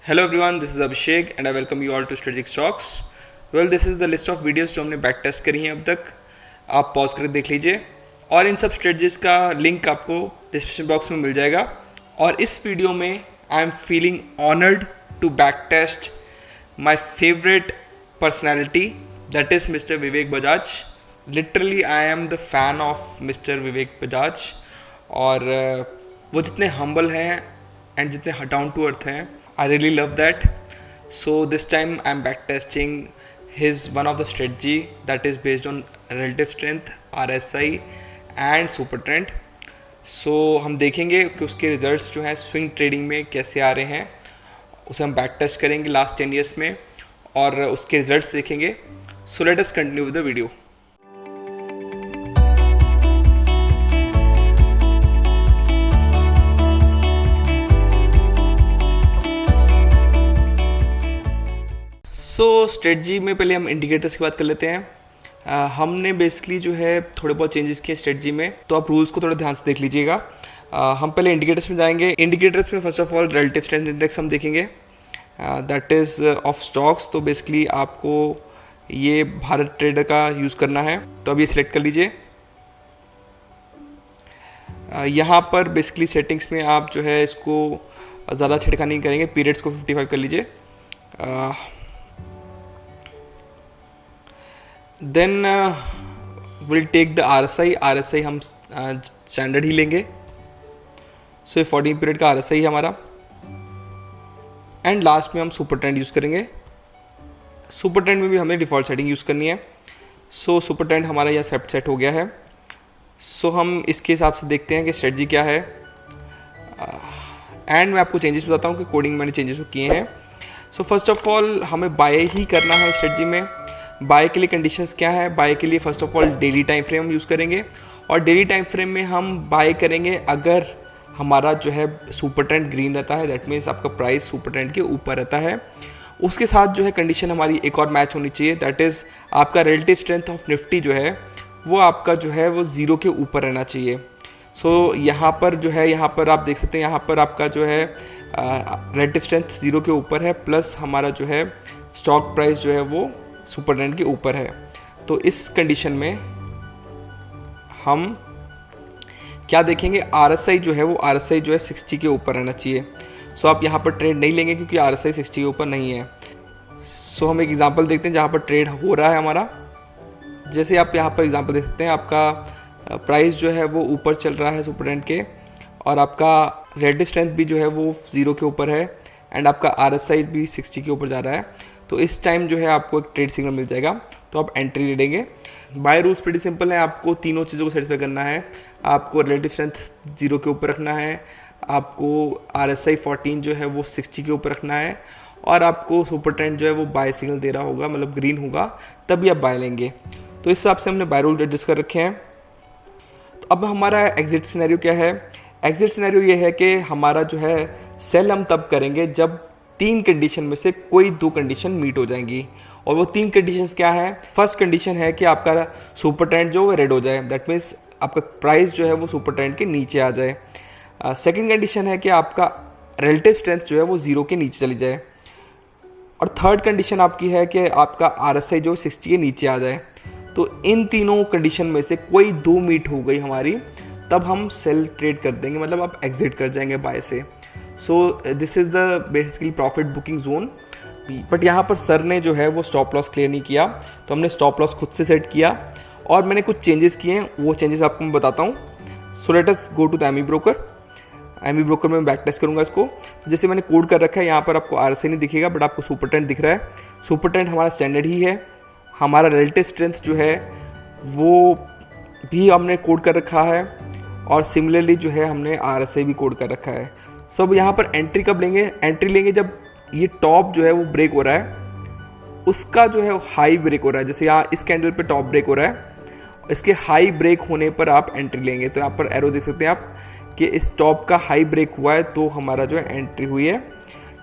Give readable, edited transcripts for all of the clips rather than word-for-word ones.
Hello everyone, this is Abhishek and I welcome you all to Strategic Stocks. Well, this is the list of videos जो हमने back test करी हैं अब तक. आप pause करके देख लीजिए और इन सब स्ट्रेटजीज का लिंक आपको डिस्क्रिप्शन बॉक्स में मिल जाएगा. और इस वीडियो में I am feeling honoured to back test my favourite personality, that is mister Vivek Bajaj. Literally I am the fan of mister Vivek Bajaj. और वो जितने हम्बल हैं एंड जितने डाउन टू अर्थ हैं, I really love that. So this time I'm back testing his one of the strategy that is based on relative strength, RSI and super trend. So हम देखेंगे कि उसके results जो हैं swing trading में कैसे आ रहे हैं. उसे हम बैक टेस्ट करेंगे लास्ट 10 years में और उसके रिजल्ट्स देखेंगे. So let us continue with the video. So strategy में पहले हम इंडिकेटर्स की बात कर लेते हैं. हमने बेसिकली जो है थोड़े बहुत चेंजेस किए स्ट्रेटजी में, तो आप रूल्स को थोड़ा ध्यान से देख लीजिएगा. हम पहले इंडिकेटर्स में जाएंगे. इंडिकेटर्स में first of all relative strength index हम देखेंगे, दैट इज़ ऑफ स्टॉक्स. तो बेसिकली आपको ये भारत ट्रेडर का यूज़ करना है, तो अब ये सिलेक्ट कर लीजिए. यहाँ पर बेसिकली सेटिंग्स में आप जो है इसको ज़्यादा छिड़कानी नहीं करेंगे, पीरियड्स को 55 कर लीजिए. Then will take the RSI हम स्टैंडर्ड ही लेंगे. सो ये 14 पीरियड का RSI है हमारा. एंड लास्ट में हम सुपर ट्रेंड यूज़ करेंगे. सुपर ट्रेंड में भी हमें डिफ़ॉल्ट सेटिंग यूज़ करनी है. सो सुपर ट्रेंड हमारा यह सेट हो गया है. सो हम इसके हिसाब से देखते हैं कि स्ट्रेटजी क्या है. एंड मैं आपको चेंजेस बताता हूँ कि कोडिंग मैंने चेंजेस किए हैं. सो फर्स्ट ऑफ ऑल हमें बाय ही करना है स्ट्रेटजी में. बाय के लिए कंडीशंस क्या है? बाय के लिए first of all daily time frame हम यूज़ करेंगे. और डेली टाइम फ्रेम में हम बाय करेंगे अगर हमारा जो है सुपर ट्रेंड ग्रीन रहता है, दैट मीन्स आपका प्राइस सुपर ट्रेंड के ऊपर रहता है. उसके साथ जो है कंडीशन हमारी एक और मैच होनी चाहिए, दैट इज़ आपका रिलेटिव स्ट्रेंथ ऑफ निफ्टी जो है वो आपका जो है वो ज़ीरो के ऊपर रहना चाहिए. सो यहाँ पर जो है, यहाँ पर आप देख सकते हैं, यहाँ पर आपका जो है रिलेटिव स्ट्रेंथ ज़ीरो के ऊपर है, प्लस हमारा जो है स्टॉक प्राइस जो है वो सुपर ट्रेंड के ऊपर है. तो इस कंडीशन में हम क्या देखेंगे? RSI जो है वो RSI जो है 60 के ऊपर रहना चाहिए. सो आप यहाँ पर ट्रेड नहीं लेंगे क्योंकि RSI 60 के ऊपर नहीं है. सो हम एक एग्जांपल देखते हैं जहाँ पर ट्रेड हो रहा है हमारा. जैसे आप यहाँ पर एग्जांपल देख सकते हैं, आपका प्राइस जो है वो ऊपर चल रहा है सुपर ट्रेंड के, और आपका रिलेटिव स्ट्रेंथ भी जो है वो 0 के ऊपर है, एंड आपका RSI भी 60 के ऊपर जा रहा है. तो इस टाइम जो है आपको एक ट्रेड सिग्नल मिल जाएगा, तो आप एंट्री ले लेंगे. बाय रूल्स प्रीटी सिंपल है. आपको तीनों चीज़ों को सेटिस्फाई करना है. आपको रिलेटिव स्ट्रेंथ 0 के ऊपर रखना है, आपको RSI 14 जो है वो 60 के ऊपर रखना है, और आपको सुपर ट्रेंड जो है वो बाय सिग्नल दे रहा होगा, मतलब ग्रीन होगा, तभी आप बाय लेंगे. तो इस हिसाब से हमने बाय रूल एडजस्ट कर रखे हैं. तो अब हमारा एग्जिट सिनेरियो क्या है? एग्जिट सिनेरियो ये है कि हमारा जो है सेल हम तब करेंगे जब 3 कंडीशन में से कोई 2 कंडीशन मीट हो जाएंगी. और वो 3 कंडीशंस क्या है? फर्स्ट कंडीशन है कि आपका सुपर ट्रेंड जो है रेड हो जाए, दैट मीन्स आपका प्राइस जो है वो सुपर ट्रेंड के नीचे आ जाए. सेकंड कंडीशन है कि आपका रिलेटिव स्ट्रेंथ जो है वो 0 के नीचे चली जाए. और थर्ड कंडीशन आपकी है कि आपका RSI जो 60 के नीचे आ जाए. तो इन तीनों कंडीशन में से कोई 2 मीट हो गई हमारी, तब हम सेल ट्रेड कर देंगे, मतलब आप एग्जिट कर जाएंगे बाय से. So this is the basically profit booking zone. But यहाँ पर सर ने जो है वो स्टॉप लॉस क्लियर नहीं किया, तो हमने स्टॉप लॉस खुद से सेट किया और मैंने कुछ चेंजेस किए हैं. वो चेंजेस आपको मैं बताता हूँ. So let us go to the AmiBroker. AmiBroker में बैक टेस्ट करूँगा इसको. जैसे मैंने कोड कर रखा है, यहाँ पर आपको RSI नहीं दिखेगा, बट आपको सुपर ट्रेंड दिख रहा है. सुपर ट्रेंड हमारा स्टैंडर्ड ही है. हमारा रिलेटिव स्ट्रेंथ जो है वो भी हमने कोड कर रखा है, और सिमिलरली जो है हमने RSI भी कोड कर रखा है. सो अब यहाँ पर एंट्री कब लेंगे? एंट्री लेंगे जब ये टॉप जो है वो ब्रेक हो रहा है, उसका जो है हाई ब्रेक हो रहा है. जैसे यहाँ इस कैंडल पे टॉप ब्रेक हो रहा है, इसके हाई ब्रेक होने पर आप एंट्री लेंगे. तो यहाँ पर एरो देख सकते हैं आप कि इस टॉप का हाई ब्रेक हुआ है, तो हमारा जो है एंट्री हुई है.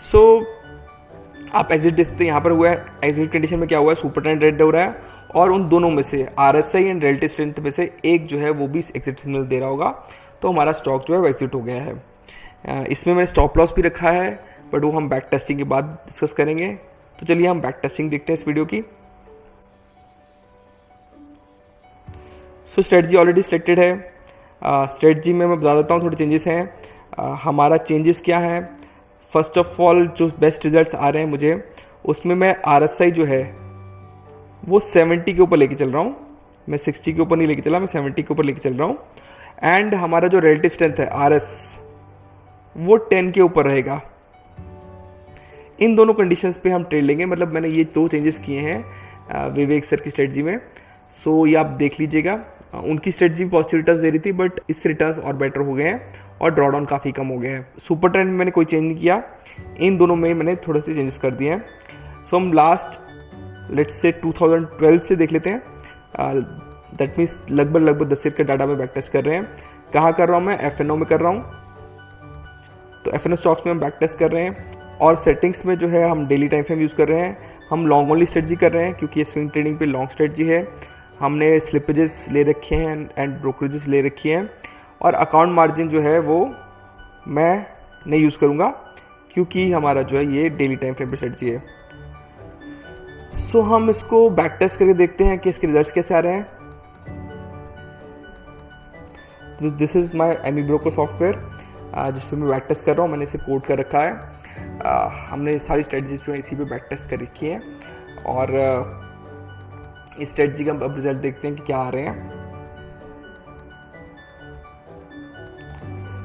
सो आप एग्जिट देख सकते हैं, यहाँ पर हुआ है. एग्जिट कंडीशन में क्या हुआ है? सुपर ट्रेंड रेड हो रहा है, और उन दोनों में से RSI एंड रिलेटिव स्ट्रेंथ में से एक जो है वो भी एग्जिट सिग्नल दे रहा होगा, तो हमारा स्टॉक जो है वो एग्जिट हो गया है. इसमें मैंने स्टॉप लॉस भी रखा है, बट वो हम बैक टेस्टिंग के बाद डिस्कस करेंगे। तो चलिए हम बैक टेस्टिंग देखते हैं इस वीडियो की। सो स्ट्रेटजी ऑलरेडी सिलेक्टेड है। स्ट्रेटजी में मैं बता देता हूँ, थोड़े चेंजेस हैं। हमारा चेंजेस क्या है, फर्स्ट ऑफ ऑल जो बेस्ट रिजल्ट्स आ रहे हैं मुझे, उसमें मैं RSI जो है वो 70 के ऊपर लेके चल रहा हूँ। मैं 60 के ऊपर नहीं लेके चला, मैं 70 के ऊपर लेके चल रहा हूँ। एंड हमारा जो रिलेटिव स्ट्रेंथ है RS, वो 10 के ऊपर रहेगा। इन दोनों कंडीशंस पे हम ट्रेड लेंगे। मतलब मैंने ये 2 चेंजेस किए हैं विवेक सर की स्ट्रेटजी में। सो ये आप देख लीजिएगा। उनकी स्ट्रेटजी पॉजिटिव रिटर्न्स दे रही थी, बट इससे रिटर्न्स और बेटर हो गए हैं और ड्रॉडाउन काफ़ी कम हो गए हैं। सुपर ट्रेंड में मैंने कोई चेंज नहीं किया, इन दोनों में मैंने थोड़े से चेंजेस कर दिए हैं। सो हम लास्ट लेट्स से 2012 से देख लेते हैं। दैट मीन्स लगभग 10 ईयर का डाटा में बैक टेस्ट कर रहे हैं। कहाँ कर रहा हूँ मैं, FNO में कर रहा हूँ। तो FNO स्टॉक्स में हम बैक टेस्ट कर रहे हैं। और सेटिंग्स में जो है हम डेली टाइम फ्रेम यूज़ कर रहे हैं। हम लॉन्ग ओनली स्ट्रेटजी कर रहे हैं क्योंकि ये स्विंग ट्रेडिंग पे लॉन्ग स्ट्रेटजी है। हमने स्लिपेजेस ले रखे हैं एंड ब्रोकरेजेस ले रखी हैं। और अकाउंट मार्जिन जो है वो मैं नहीं यूज़ करूँगा क्योंकि हमारा जो है ये डेली टाइम फ्रेम पे स्ट्रेटजी है। सो हम इसको बैक टेस्ट करके देखते हैं कि इसके रिजल्ट्स कैसे आ रहे हैं। This is my AmiBroker software जिस पर मैं बैक टेस्ट कर रहा हूँ। मैंने इसे कोड कर रखा है। हमने सारी स्ट्रेटजीज जो है इसी पे बैक टेस्ट कर रखी हैं। और इस स्ट्रेटजी का अब रिजल्ट देखते हैं कि क्या आ रहे हैं।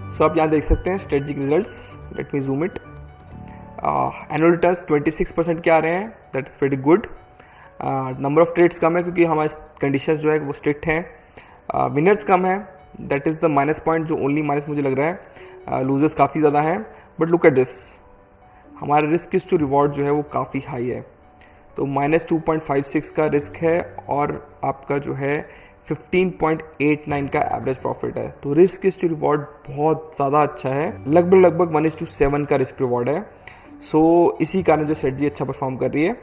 सो आप यहाँ देख सकते हैं स्ट्रेटजी के results. Let me zoom it. Annual returns 26% के आ रहे हैं। That is very good. Number of trades कम है क्योंकि हमारे कंडीशंस जो है वो स्ट्रिक्ट हैं। विनर्स कम है, that is the minus point, जो ओनली माइनस मुझे लग रहा है। लूजर्स काफ़ी ज़्यादा हैं। बट लुक एट दिस, हमारा रिस्क इज टू रिवॉर्ड जो है वो काफ़ी हाई है। तो -2.56 का रिस्क है और आपका जो है 15.89 का एवरेज प्रॉफिट है। तो रिस्क इज टू रिवॉर्ड बहुत ज़्यादा अच्छा है। लगभग 1:7 का रिस्क रिवॉर्ड है। सो इसी कारण जो स्ट्रेटजी अच्छा परफॉर्म कर रही है।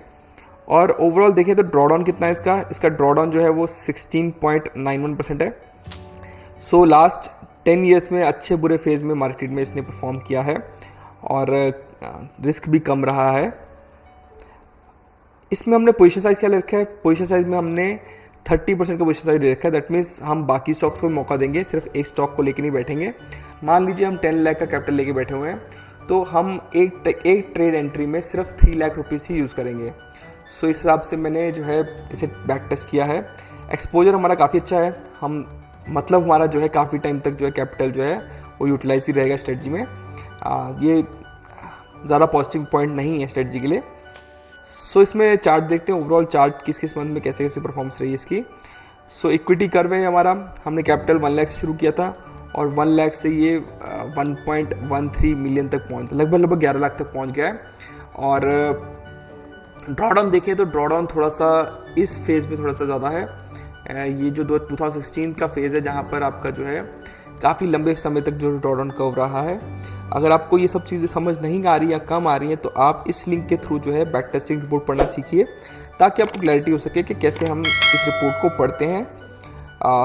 और ओवरऑल देखें तो ड्रॉडाउन कितना है इसका ड्रॉडाउन जो है वो 16.91% है। सो लास्ट 10 ईयर्स में अच्छे बुरे फेज़ में मार्केट में इसने परफॉर्म किया है और रिस्क भी कम रहा है। इसमें हमने पोजीशन साइज़ क्या ले रखा है, पोजीशन साइज़ में हमने 30% का पोजीशन साइज़ ले रखा है। दैट मीन्स हम बाकी स्टॉक्स को मौका देंगे, सिर्फ एक स्टॉक को लेके नहीं बैठेंगे। मान लीजिए हम 10 लाख का कैपिटल लेके बैठे हुए हैं, तो हम एक ट्रेड एंट्री में सिर्फ 3 लाख रुपीज़ ही यूज़ करेंगे। सो इस हिसाब से मैंने जो है इसे बैक टेस्ट किया है। एक्सपोजर हमारा काफ़ी अच्छा है। मतलब हमारा जो है काफ़ी टाइम तक जो है कैपिटल जो है वो यूटिलाइज ही रहेगा स्ट्रेटजी में। ये ज़्यादा पॉजिटिव पॉइंट नहीं है स्ट्रेटजी के लिए। सो इसमें चार्ट देखते हैं, ओवरऑल चार्ट किस मंथ में कैसे परफॉर्मेंस रही है इसकी। सो इक्विटी कर्व है हमारा। हमने कैपिटल 1 लाख से शुरू किया था और 1 लाख से ये 1.13 मिलियन तक पहुँच, लगभग 11 लाख तक पहुँच गया है। और ड्रॉडाउन देखें तो ड्रॉडाउन थोड़ा सा इस फेज़ में थोड़ा सा ज़्यादा है। ये जो 2016 का फेज़ है जहाँ पर आपका जो है काफ़ी लंबे समय तक जो ड्रॉडाउन कर्व रहा है। अगर आपको ये सब चीज़ें समझ नहीं आ रही या कम आ रही हैं तो आप इस लिंक के थ्रू जो है बैक टेस्टिंग रिपोर्ट पढ़ना सीखिए ताकि आपको क्लैरिटी हो सके कि कैसे हम इस रिपोर्ट को पढ़ते हैं।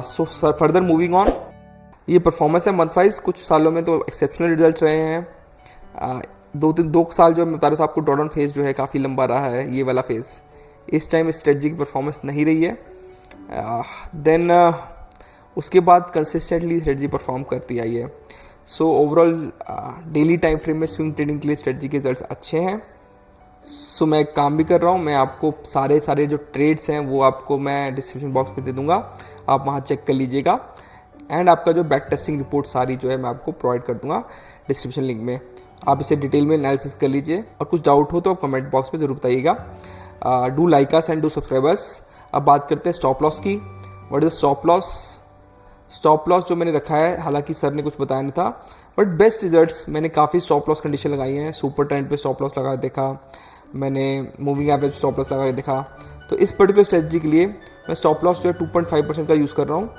सो फर्दर मूविंग ऑन, ये परफॉर्मेंस है मंथ वाइज। कुछ सालों में तो एक्सेप्शनल रिजल्ट रहे हैं। 2 साल जो मैं बता रहा था आपको, ड्रॉडाउन फेज़ जो है काफ़ी लंबा रहा है ये वाला फेज़। इस टाइम स्ट्रेटजी की परफॉर्मेंस नहीं रही है। देन उसके बाद कंसिस्टेंटली स्ट्रेटजी परफॉर्म करती आई है। So overall daily time frame में स्विंग ट्रेडिंग के लिए स्ट्रेटजी के रिजल्ट्स अच्छे हैं। सो मैं काम भी कर रहा हूँ। मैं आपको सारे जो ट्रेड्स हैं वो आपको मैं डिस्क्रिप्शन बॉक्स में दे दूँगा, आप वहाँ चेक कर लीजिएगा। एंड आपका जो बैक टेस्टिंग रिपोर्ट सारी जो है मैं आपको प्रोवाइड कर दूँगा डिस्क्रिप्शन लिंक में। आप इसे डिटेल में एनालिसिस कर लीजिए और कुछ डाउट हो तो आप कमेंट बॉक्स में ज़रूर बताइएगा। Do like us and do subscribers. अब बात करते हैं स्टॉप लॉस की। What is stop loss? Stop loss जो मैंने रखा है, हालांकि सर ने कुछ बताया नहीं था, बट बेस्ट रिजल्ट्स मैंने काफ़ी स्टॉप लॉस कंडीशन लगाई हैं। सुपर ट्रेंड पे स्टॉप लॉस लगा देखा मैंने, मूविंग एवरेज स्टॉप लॉस लगा के देखा। तो इस पर्टिकुलर स्ट्रेटजी के लिए मैं स्टॉप लॉस जो है 2.5% का यूज़ कर रहा हूँ।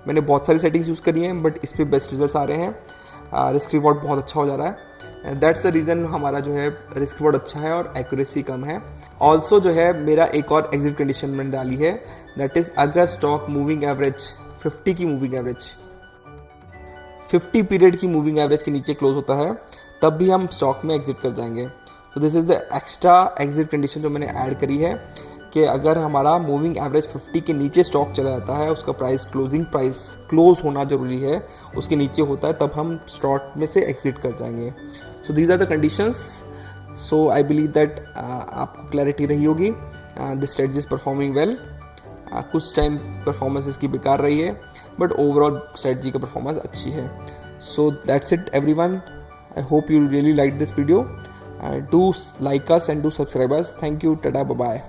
मैंने बहुत सारी सेटिंग्स यूज़ करी हैं बट इस पर बेस्ट रिजल्ट्स आ रहे हैं। रिस्क रिवॉर्ड बहुत अच्छा हो जा रहा है। दैट्स द रीज़न हमारा जो है रिस्क रिवॉर्ड अच्छा है और एक्यूरेसी कम है। ऑल्सो जो है मेरा एक और एग्जिट कंडीशन मैंने डाली है, दैट इज़ अगर स्टॉक मूविंग एवरेज 50 की मूविंग एवरेज 50 पीरियड की मूविंग एवरेज के नीचे क्लोज होता है तब भी हम स्टॉक में एग्जिट कर जाएंगे। तो this is the extra exit condition जो मैंने ऐड करी है कि अगर हमारा मूविंग एवरेज 50 के नीचे स्टॉक चला जाता है, उसका प्राइस क्लोजिंग प्राइस क्लोज होना ज़रूरी है, उसके नीचे होता है, तब हम स्टॉक में से एग्जिट कर जाएंगे। So these are the conditions. So I believe that आपको क्लैरिटी रही होगी। This strategy is performing well. कुछ टाइम परफॉर्मेंस इसकी बेकार रही है, बट ओवरऑल स्ट्रेटजी का परफॉर्मेंस अच्छी है। So that's it everyone. I hope you really like this video. Do like us and do subscribe us. Thank you. Tada. Bye bye.